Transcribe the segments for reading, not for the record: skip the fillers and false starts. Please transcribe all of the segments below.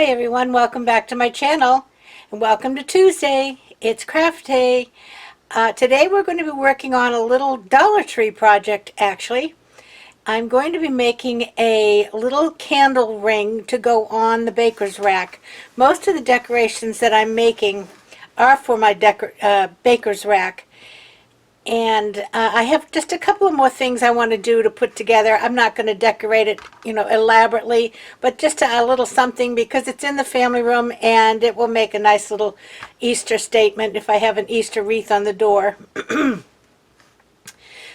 Hi everyone, welcome back to my channel and welcome to Tuesday. It's craft day. Today we're going to be working on a little Dollar Tree project actually. I'm going to be making a little candle ring to go on the baker's rack. Most of the decorations that I'm making are for my baker's rack. And I have just a couple of more things I want to do to put together. I'm not going to decorate it, elaborately, but just a little something because it's in the family room and it will make a nice little Easter statement if I have an Easter wreath on the door.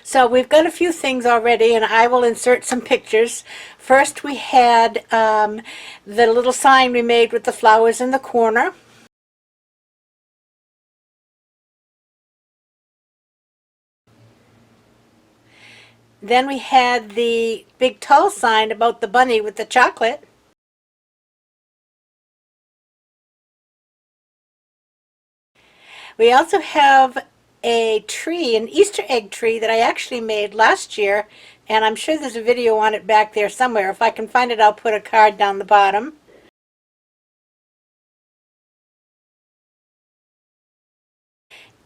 So we've got a few things already and I will insert some pictures. First we had the little sign we made with the flowers in the corner. Then we had the big tall sign about the bunny with the chocolate. We also have a tree, an Easter egg tree that I actually made last year, and I'm sure there's a video on it back there somewhere. If I can find it, I'll put a card down the bottom.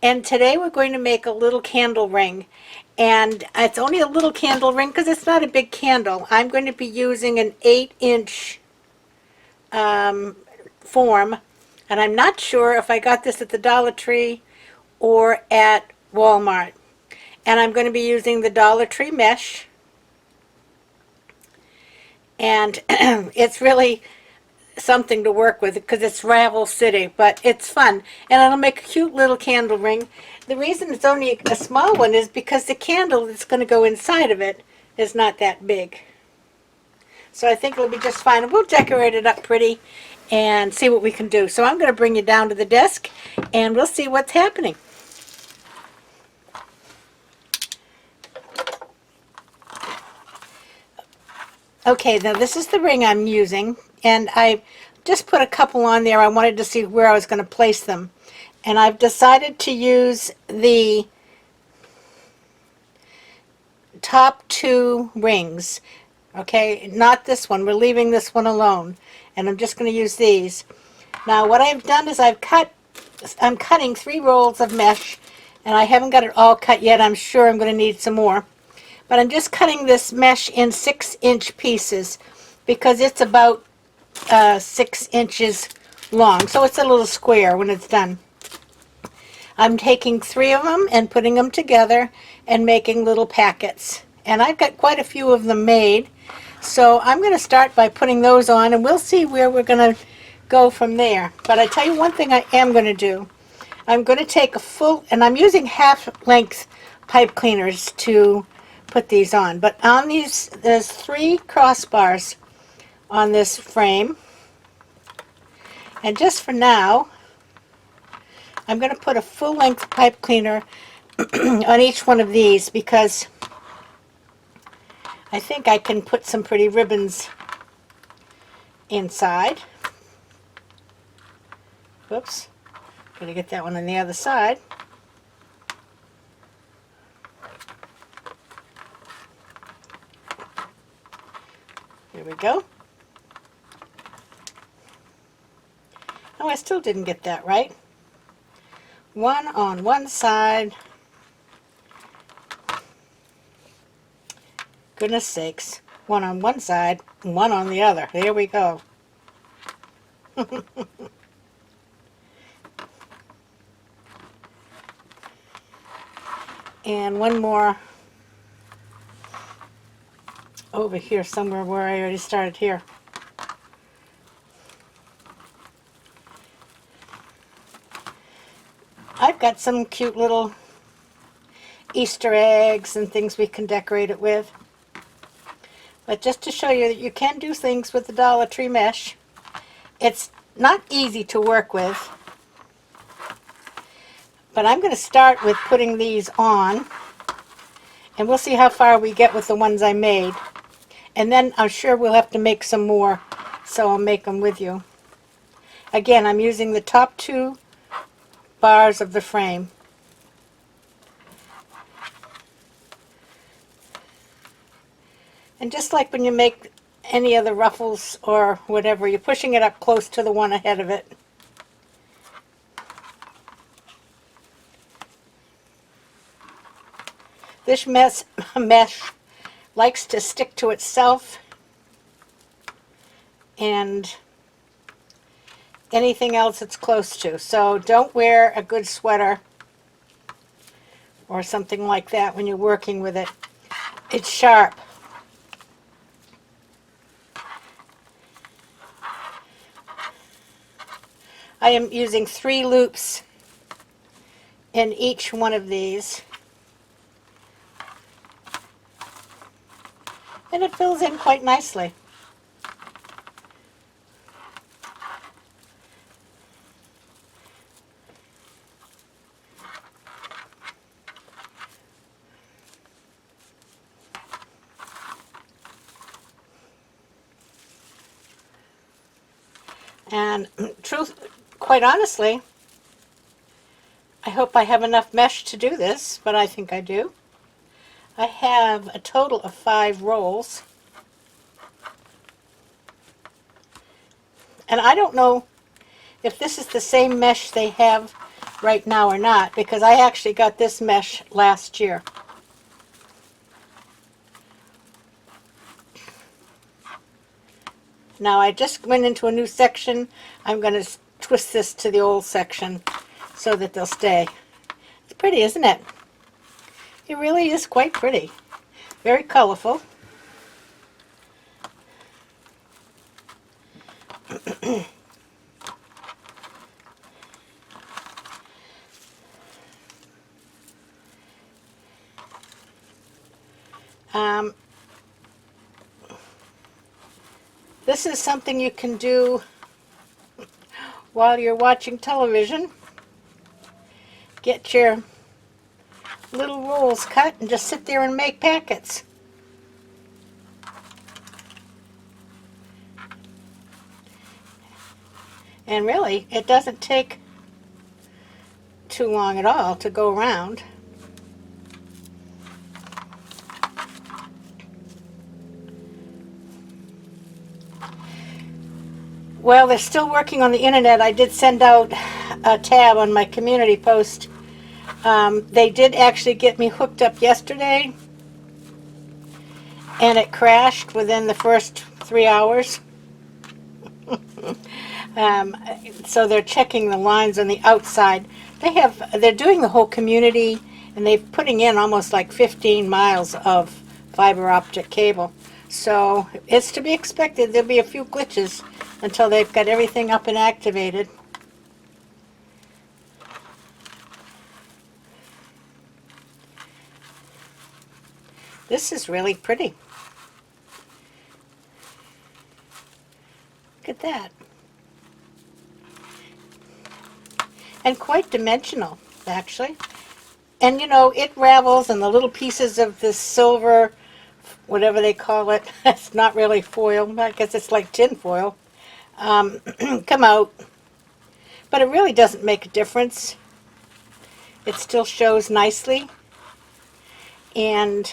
And today we're going to make a little candle ring. And it's only a little candle ring because it's not a big candle. I'm going to be using an 8-inch form. And I'm not sure if I got this at the Dollar Tree or at Walmart. And I'm going to be using the Dollar Tree mesh. And it's really something to work with because it's Ravel City, but it's fun and it'll make a cute little candle ring. The reason it's only a small one is because the candle that's going to go inside of it is not that big. So I think it'll be just fine. We'll decorate it up pretty and see what we can do. So I'm going to bring you down to the desk and we'll see what's happening. Okay, now this is the ring I'm using, and I just put a couple on there. I wanted to see where I was going to place them. And I've decided to use the top two rings. Okay, not this one. We're leaving this one alone. And I'm just going to use these. Now what I've done is I'm cutting 3 rolls of mesh, and I haven't got it all cut yet. I'm sure I'm going to need some more. But I'm just cutting this mesh in 6-inch pieces because it's about 6 inches long. So it's a little square when it's done. I'm taking 3 of them and putting them together and making little packets. And I've got quite a few of them made. So I'm going to start by putting those on and we'll see where we're going to go from there. But I tell you one thing I am going to do. I'm going to take a full, and I'm using half-length pipe cleaners to put these on, but on these there's 3 crossbars on this frame, and just for now I'm going to put a full-length pipe cleaner on each one of these because I think I can put some pretty ribbons inside. Whoops, gotta get that one on the other side. There we go. Oh, I still didn't get that right. One on one side. Goodness sakes. One on one side, one on the other. There we go. And one more over here somewhere where I already started here. I've got some cute little Easter eggs and things we can decorate it with. But just to show you that you can do things with the Dollar Tree mesh. It's not easy to work with. But I'm going to start with putting these on. And we'll see how far we get with the ones I made. And then I'm sure we'll have to make some more, so I'll make them with you. Again, I'm using the top 2 bars of the frame. And just like when you make any of the ruffles or whatever. You're pushing it up close to the one ahead of it. This mesh likes to stick to itself and anything else it's close to. So don't wear a good sweater or something like that when you're working with it. It's sharp. I am using 3 loops in each one of these. And it fills in quite nicely. And quite honestly, I hope I have enough mesh to do this, but I think I do. I have a total of 5 rolls. And I don't know if this is the same mesh they have right now or not, because I actually got this mesh last year. Now I just went into a new section. I'm going to twist this to the old section so that they'll stay. It's pretty, isn't it? It really is quite pretty. Very colorful. This is something you can do while you're watching television. Get your little rolls cut and just sit there and make packets. And really, it doesn't take too long at all to go around. Well, they're still working on the internet. I did send out a tab on my community post. They did actually get me hooked up yesterday, and it crashed within the first 3 hours. So they're checking the lines on the outside. They're doing the whole community, and they're putting in almost like 15 miles of fiber optic cable. So it's to be expected there'll be a few glitches until they've got everything up and activated. This is really pretty. Look at that. And quite dimensional, actually. And you know, it ravels, and the little pieces of this silver, whatever they call it, it's not really foil, I guess it's like tin foil, come out. But it really doesn't make a difference. It still shows nicely. And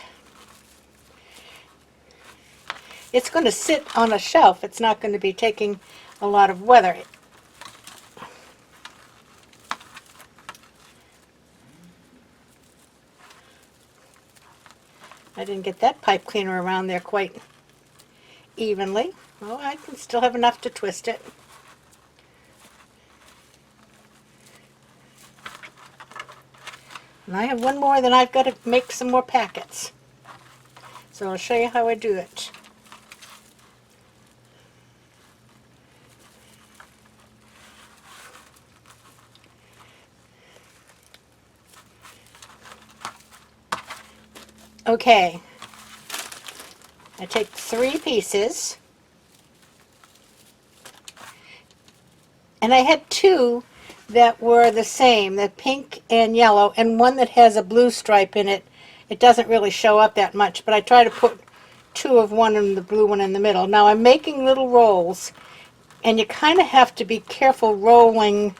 it's going to sit on a shelf. It's not going to be taking a lot of weather. I didn't get that pipe cleaner around there quite evenly. Well, I can still have enough to twist it. And I have one more, then I've got to make some more packets. So I'll show you how I do it. Okay, I take 3 pieces, and I had 2 that were the same, the pink and yellow, and one that has a blue stripe in it. It doesn't really show up that much, but I try to put 2 of one and the blue one in the middle. Now I'm making little rolls, and you kind of have to be careful rolling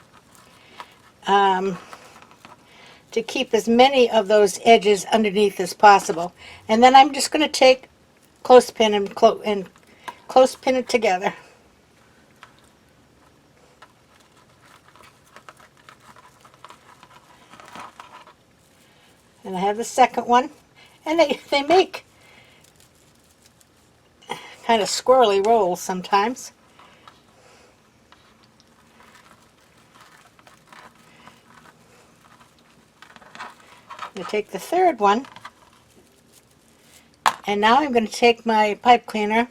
to keep as many of those edges underneath as possible. And then I'm just going to take clothespin and close pin it together. And I have the second one. And they make kind of squirrely rolls sometimes. I'm going to take the third one. And now I'm going to take my pipe cleaner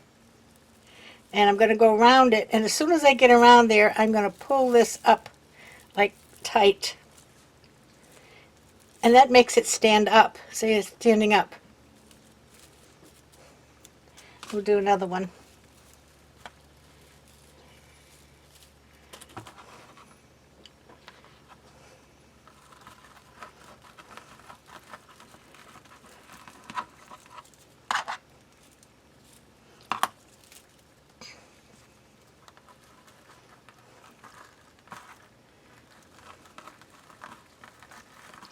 and I'm going to go around it. And as soon as I get around there, I'm going to pull this up like tight. And that makes it stand up. See, it's standing up. We'll do another one.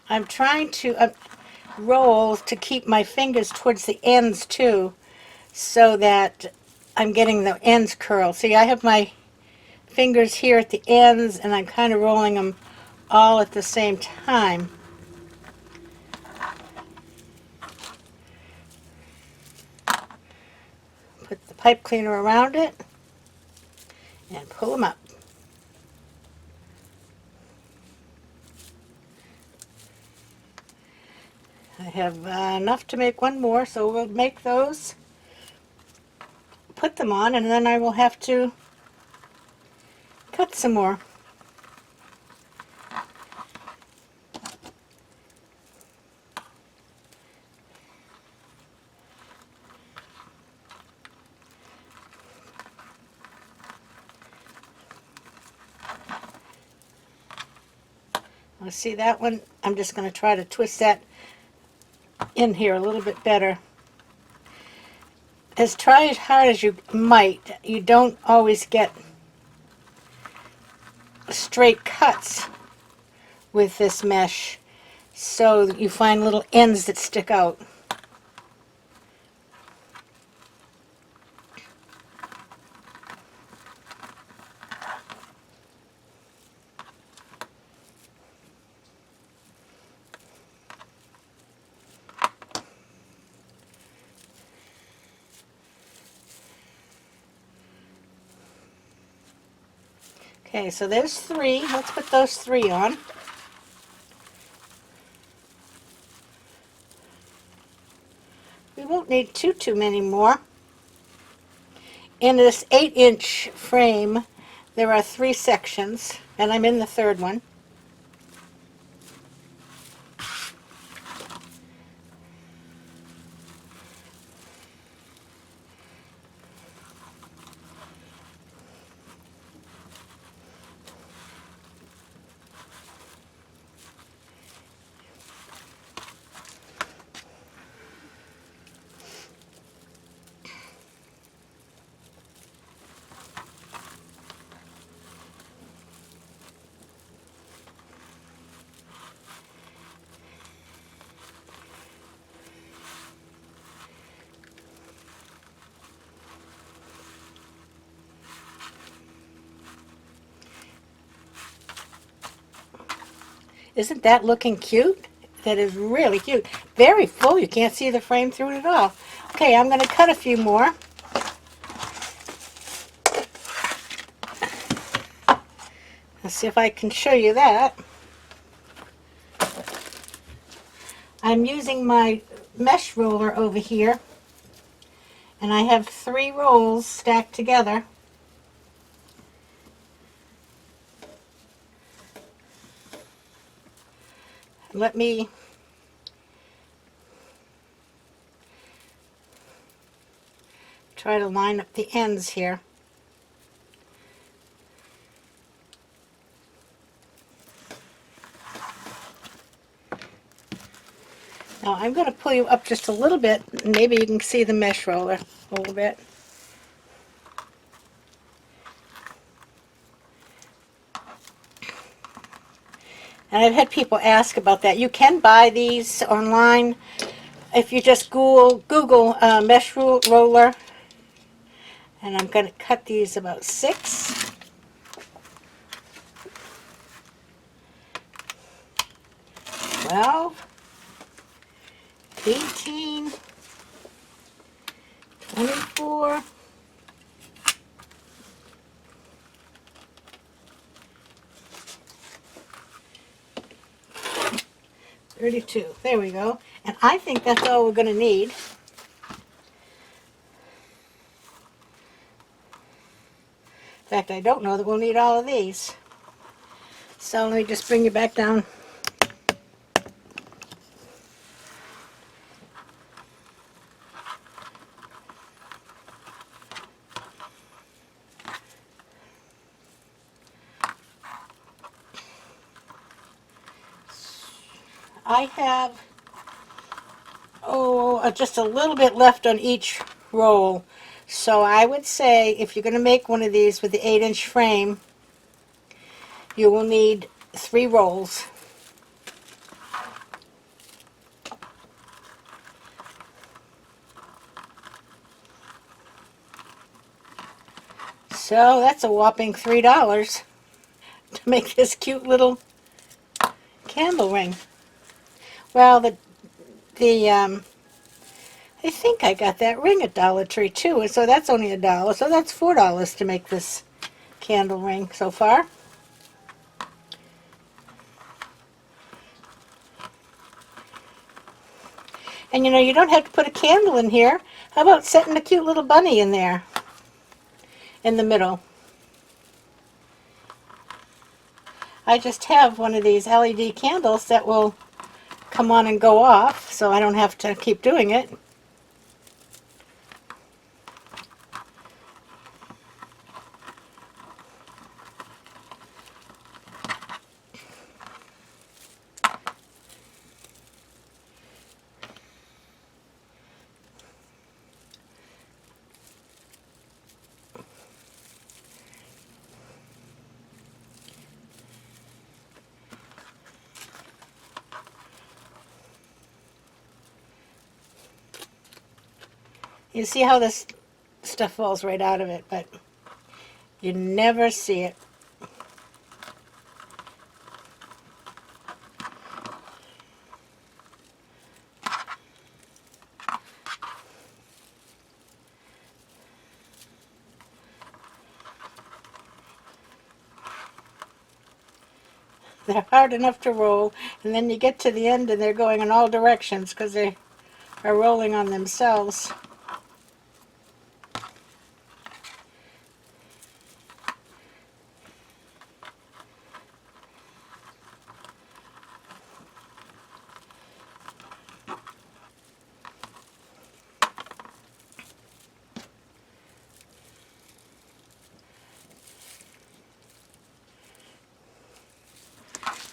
I'm trying to roll to keep my fingers towards the ends too, so that I'm getting the ends curled. See, I have my fingers here at the ends and I'm kind of rolling them all at the same time. Put the pipe cleaner around it and pull them up. I have enough to make one more, so we'll make those, put them on, and then I will have to cut some more. See that one? I'm just going to try to twist that in here a little bit better. Try as hard as you might, you don't always get straight cuts with this mesh, so you find little ends that stick out. Okay, so there's three. Let's put those three on. We won't need too many more. In this 8-inch frame, there are 3 sections, and I'm in the third one. Isn't that looking cute? That is really cute. Very full. You can't see the frame through it at all. Okay, I'm going to cut a few more. Let's see if I can show you that. I'm using my mesh roller over here, and I have 3 rolls stacked together. Let me try to line up the ends here. Now I'm going to pull you up just a little bit. Maybe you can see the mesh roller a little bit. And I've had people ask about that. You can buy these online if you just Google mesh roller, And I'm going to cut these about 6. Twelve, 18, 24, 32. There we go. And I think that's all we're going to need. In fact, I don't know that we'll need all of these. So let me just bring you back down. I have, just a little bit left on each roll. So I would say if you're going to make one of these with the 8-inch frame, you will need 3 rolls. So that's a whopping $3 to make this cute little candle ring. Well, I think I got that ring at Dollar Tree too, and so that's only $1. So that's $4 to make this candle ring so far. And you know, you don't have to put a candle in here. How about setting a cute little bunny in there in the middle? I just have one of these LED candles that will come on and go off, so I don't have to keep doing it. You see how this stuff falls right out of it, but you never see it. They're hard enough to roll, and then you get to the end and they're going in all directions because they are rolling on themselves.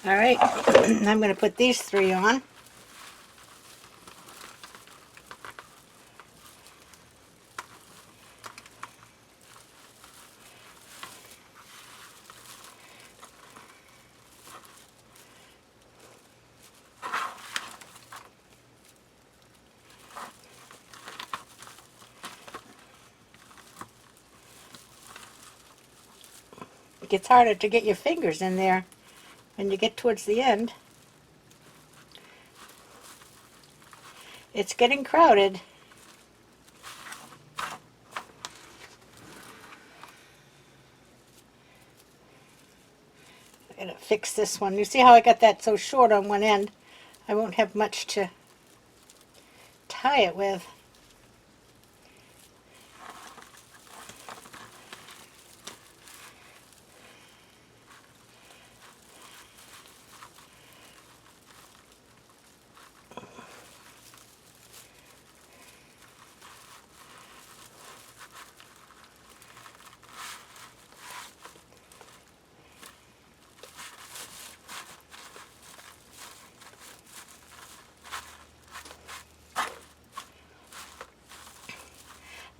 All right, I'm going to put these 3 on. It gets harder to get your fingers in there when you get towards the end. It's getting crowded. I'm going to fix this one. You see how I got that so short on one end? I won't have much to tie it with.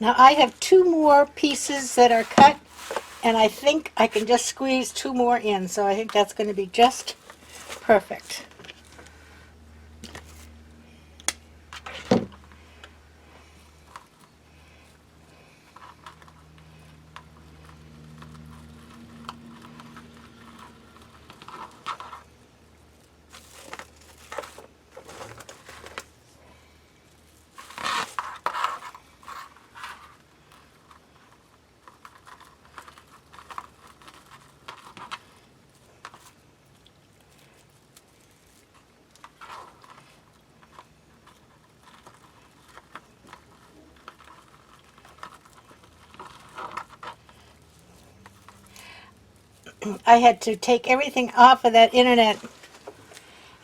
Now I have 2 more pieces that are cut, and I think I can just squeeze 2 more in, so I think that's going to be just perfect. I had to take everything off of that internet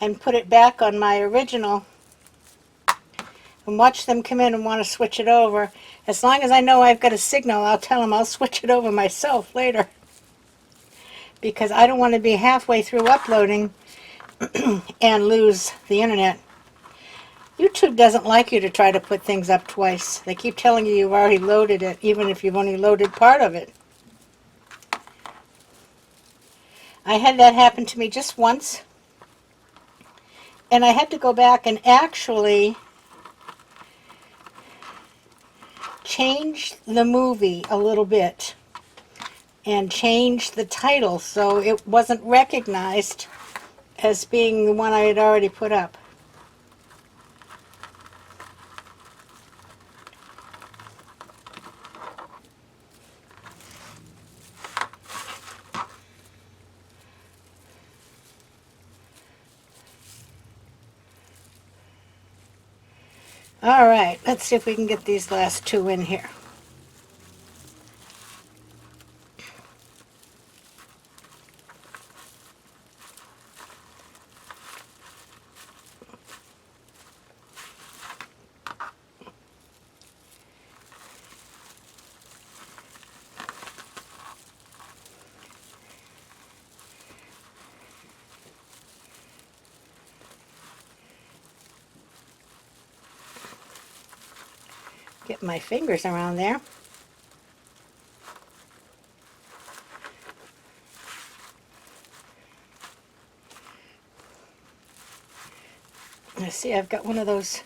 and put it back on my original and watch them come in and want to switch it over. As long as I know I've got a signal, I'll tell them I'll switch it over myself later, because I don't want to be halfway through uploading and lose the internet. YouTube doesn't like you to try to put things up twice. They keep telling you you've already loaded it, even if you've only loaded part of it. I had that happen to me just once, and I had to go back and actually change the movie a little bit and change the title so it wasn't recognized as being the one I had already put up. All right, let's see if we can get these last two in here. Get my fingers around there. I see I've got one of those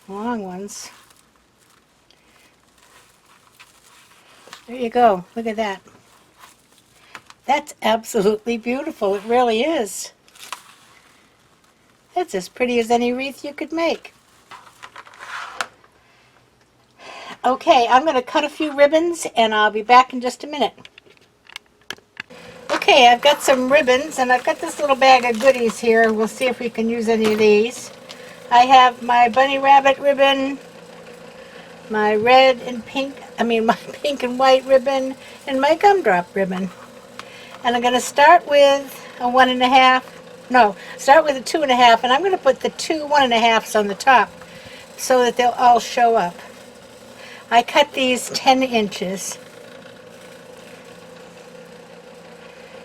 long ones. There you go. Look at that. That's absolutely beautiful. It really is. That's as pretty as any wreath you could make. Okay, I'm going to cut a few ribbons and I'll be back in just a minute. Okay, I've got some ribbons and I've got this little bag of goodies here. We'll see if we can use any of these. I have my bunny rabbit ribbon, my red and pink, my pink and white ribbon, and my gumdrop ribbon. And I'm going to start with a 1.5, no, start with a 2.5, and I'm going to put the two 1.5s on the top so that they'll all show up. I cut these 10 inches.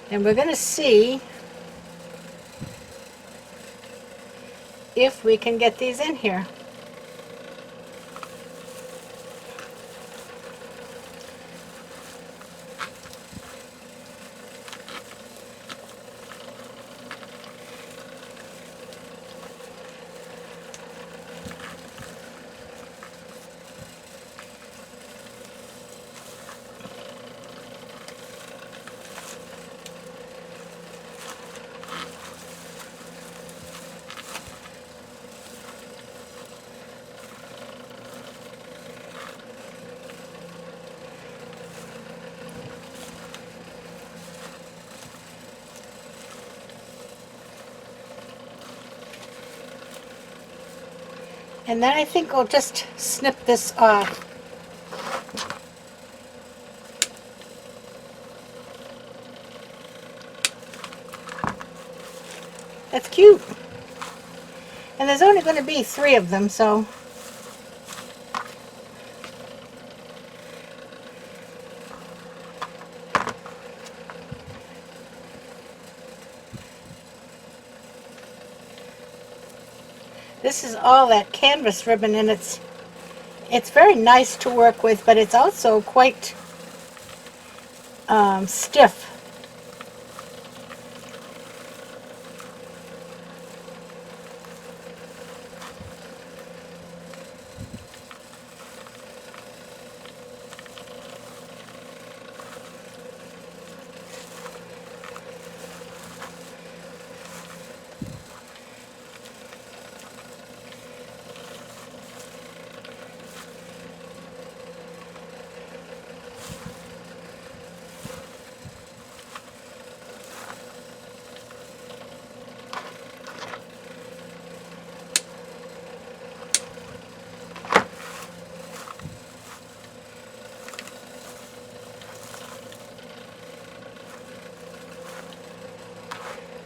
And we're going to see if we can get these in here. And then I think I'll just snip this off. That's cute. And there's only going to be 3 of them, so this is all that canvas ribbon, and it's very nice to work with, but it's also quite stiff.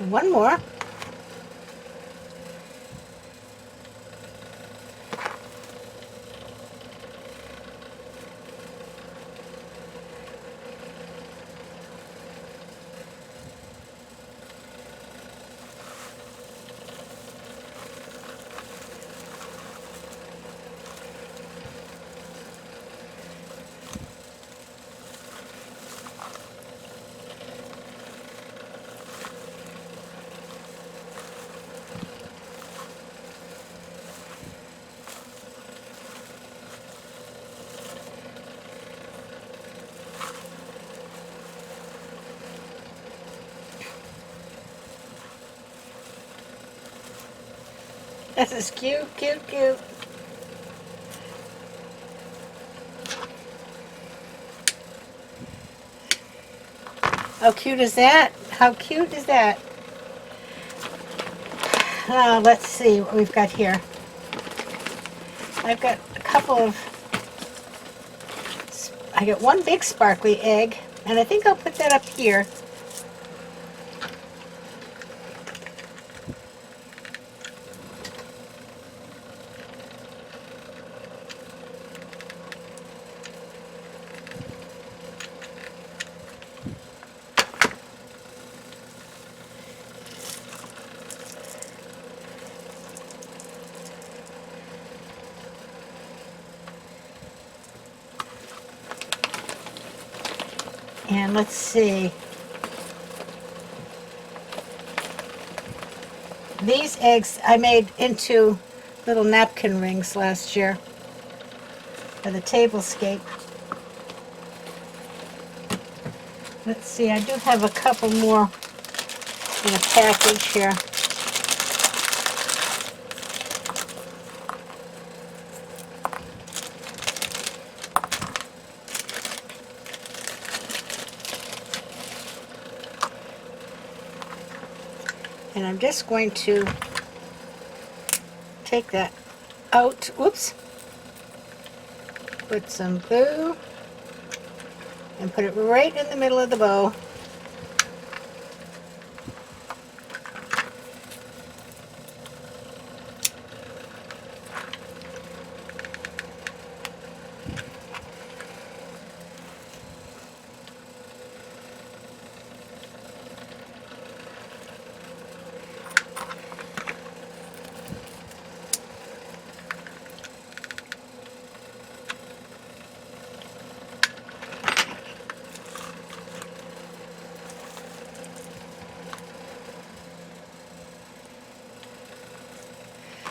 One more. This is cute, cute, cute. How cute is that? How cute is that? Let's see what we've got here. I've got a couple of, I got one big sparkly egg, and I think I'll put that up here. And let's see. These eggs I made into little napkin rings last year for the tablescape. Let's see, I do have a couple more in a package here. And I'm just going to take that out. Whoops. Put some glue and put it right in the middle of the bow.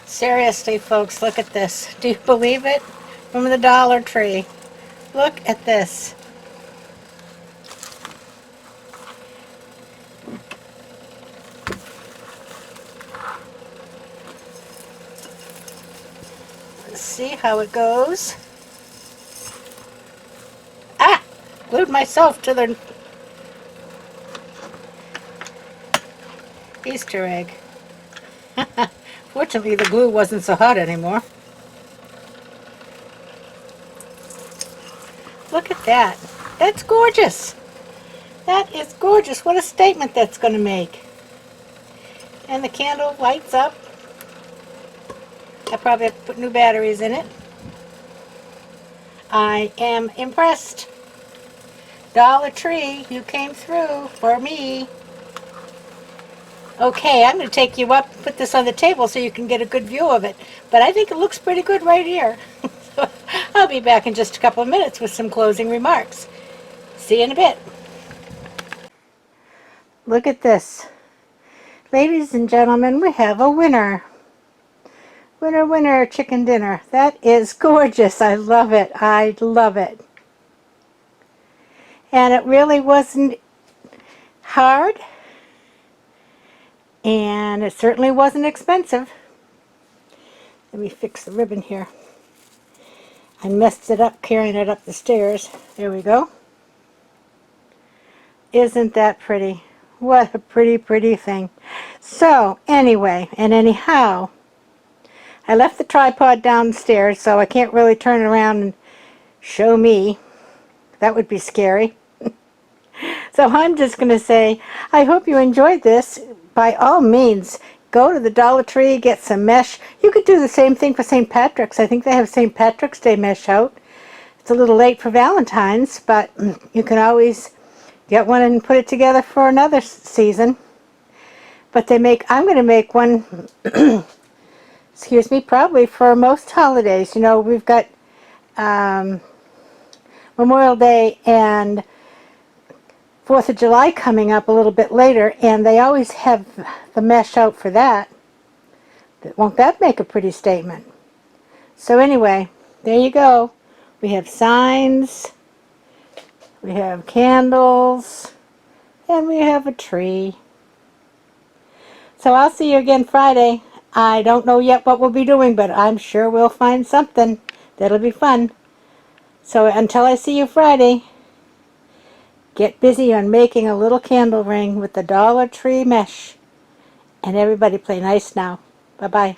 Seriously, folks, look at this. Do you believe it? From the Dollar Tree. Look at this. Let's see how it goes. Ah! Glued myself to the Easter egg. Fortunately, the glue wasn't so hot anymore. Look at that. That's gorgeous. That is gorgeous. What a statement that's going to make. And the candle lights up. I probably have to put new batteries in it. I am impressed. Dollar Tree, you came through for me. Okay, I'm going to take you up and put this on the table so you can get a good view of it. But I think it looks pretty good right here. So I'll be back in just a couple of minutes with some closing remarks. See you in a bit. Look at this. Ladies and gentlemen, we have a winner. Winner, winner, chicken dinner. That is gorgeous. I love it. I love it. And it really wasn't hard. And it certainly wasn't expensive. Let me fix the ribbon here. I messed it up carrying it up the stairs. There we go. Isn't that pretty? What a pretty, pretty thing. So, anyway, and anyhow, I left the tripod downstairs, so I can't really turn around and show me. That would be scary. So I'm just going to say, I hope you enjoyed this. by all means, go to the Dollar Tree, get some mesh. You could do the same thing for St. Patrick's. I think they have St. Patrick's Day mesh out. It's a little late for Valentine's, but you can always get one and put it together for another season. But they make, I'm going to make one, excuse me, probably for most holidays. You know, we've got Memorial Day and 4th of July coming up a little bit later, and they always have the mesh out for that. Won't that make a pretty statement? So anyway, there you go. We have signs, we have candles, and we have a tree. So I'll see you again Friday. I don't know yet what we'll be doing, but I'm sure we'll find something that'll be fun. So until I see you Friday, get busy on making a little candle ring with the Dollar Tree mesh. And everybody play nice now. Bye-bye.